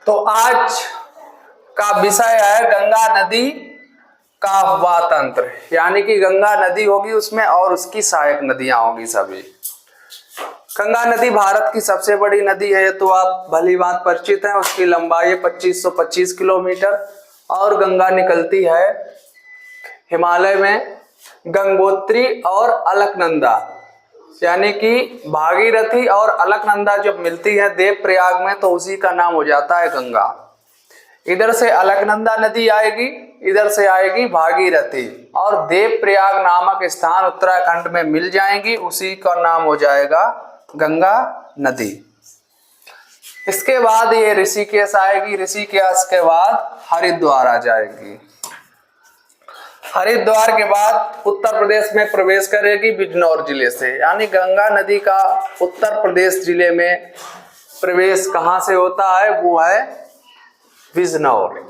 तो आज का विषय है गंगा नदी का अफवाह तंत्र, यानी कि गंगा नदी होगी उसमें और उसकी सहायक नदियां होगी सभी। गंगा नदी भारत की सबसे बड़ी नदी है, तो आप भली बात परिचित हैं। उसकी लंबाई है 2525 किलोमीटर और गंगा निकलती है हिमालय में गंगोत्री और अलकनंदा, यानी कि भागीरथी और अलकनंदा जब मिलती है देवप्रयाग में तो उसी का नाम हो जाता है गंगा। इधर से अलकनंदा नदी आएगी, इधर से आएगी भागीरथी और देवप्रयाग नामक स्थान उत्तराखंड में मिल जाएंगी, उसी का नाम हो जाएगा गंगा नदी। इसके बाद ये ऋषिकेश आएगी, ऋषिकेश के बाद हरिद्वार आ जाएगी। हरिद्वार के बाद उत्तर प्रदेश में प्रवेश करेगी बिजनौर जिले से, यानी गंगा नदी का उत्तर प्रदेश जिले में प्रवेश कहां से होता है, वो है बिजनौर।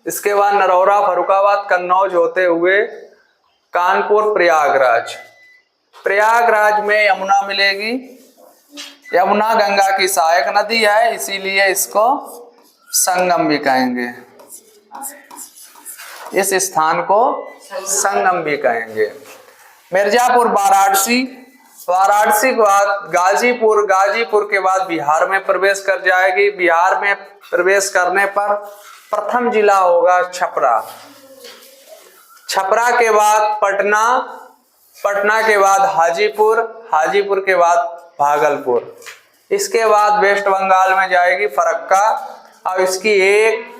इसके बाद नरौरा, फर्रुखाबाद, कन्नौज होते हुए कानपुर, प्रयागराज। प्रयागराज में यमुना मिलेगी। यमुना गंगा की सहायक नदी है, इसीलिए इसको संगम भी कहेंगे। इस स्थान को संगम भी कहेंगे। मिर्जापुर, वाराणसी, वाराणसी के बाद गाजीपुर, गाजीपुर के बाद बिहार में प्रवेश कर जाएगी। बिहार में प्रवेश करने पर प्रथम जिला होगा छपरा। छपरा के बाद पटना, पटना के बाद हाजीपुर, हाजीपुर के बाद भागलपुर। इसके बाद वेस्ट बंगाल में जाएगी फरक्का और इसकी एक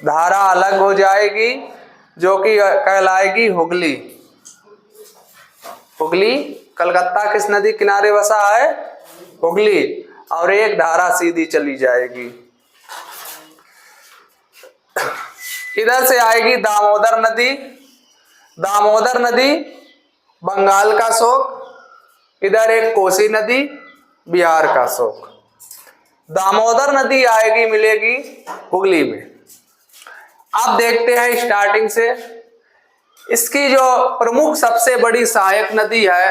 धारा अलग हो जाएगी जो कि कहलाएगी हुगली। हुगली कलकत्ता किस नदी किनारे बसा है, हुगली, और एक धारा सीधी चली जाएगी। इधर से आएगी दामोदर नदी। दामोदर नदी बंगाल का शोक, इधर एक कोसी नदी बिहार का शोक। दामोदर नदी आएगी, मिलेगी हुगली में। अब देखते हैं स्टार्टिंग से। इसकी जो प्रमुख सबसे बड़ी सहायक नदी है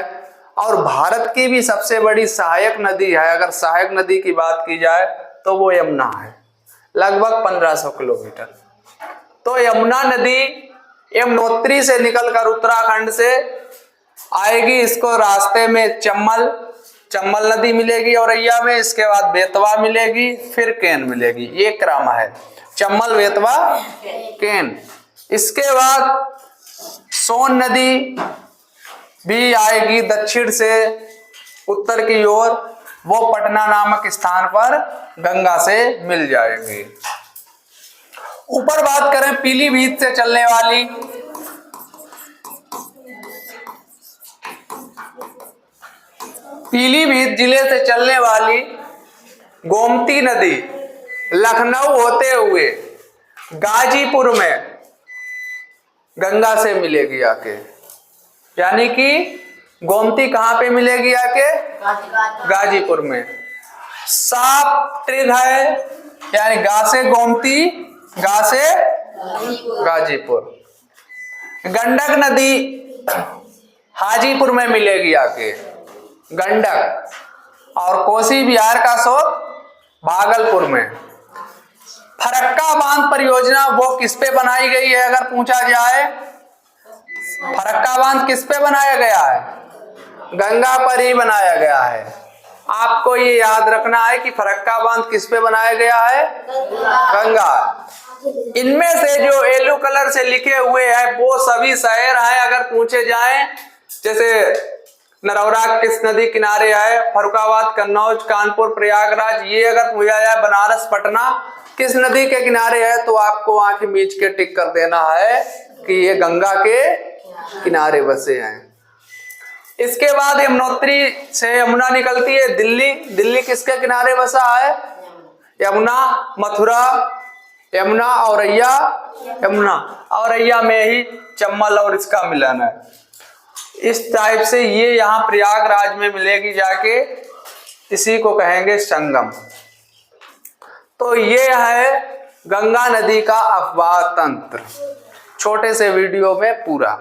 और भारत की भी सबसे बड़ी सहायक नदी है, अगर सहायक नदी की बात की जाए तो वो यमुना है, लगभग 1500 किलोमीटर। तो यमुना नदी यमुनोत्री से निकलकर उत्तराखंड से आएगी। इसको रास्ते में चम्बल नदी मिलेगी औरैया में, इसके बाद बेतवा मिलेगी, फिर केन मिलेगी। ये क्रम है, चम्बल, बेतवा, केन। इसके बाद सोन नदी भी आएगी दक्षिण से उत्तर की ओर, वो पटना नामक स्थान पर गंगा से मिल जाएगी। ऊपर बात करें पीलीभीत से चलने वाली, पीलीभीत जिले से चलने वाली गोमती नदी लखनऊ होते हुए गाजीपुर में गंगा से मिलेगी आके, यानी कि गोमती कहां पे मिलेगी आके, गाजीपुर में। साप ट्रिग है, यानी गा से गोमती, गा से गाजीपुर। गंडक नदी हाजीपुर में मिलेगी आके, गंडक। और कोसी बिहार का शोक भागलपुर में। फरक्का बांध परियोजना वो किस पे बनाई गई है अगर पूछा जाए, फरक्का बांध किस पे बनाया गया है, गंगा पर ही बनाया गया है। आपको ये याद रखना है कि फरक्का बांध किस पे बनाया गया है, गंगा। इनमें से जो येलो कलर से लिखे हुए हैं वो सभी शहर हैं अगर पूछे जाएं, जैसे नरौरा किस नदी किनारे है, फर्रुखाबाद, कन्नौज, कानपुर, प्रयागराज। ये अगर पूछा जाए बनारस, पटना किस नदी के किनारे है, तो आपको आंख मीच के टिक कर देना है कि ये गंगा के किनारे बसे हैं। इसके बाद यमुनोत्री से यमुना निकलती है दिल्ली। दिल्ली किसके किनारे बसा है, यमुना। मथुरा, यमुना, औरैया, यमुना, औरैया में ही चम्बल और इसका मिलन है। इस टाइप से ये यहाँ प्रयागराज में मिलेगी जाके, इसी को कहेंगे संगम। तो ये है गंगा नदी का अफवाह तंत्र, छोटे से वीडियो में पूरा।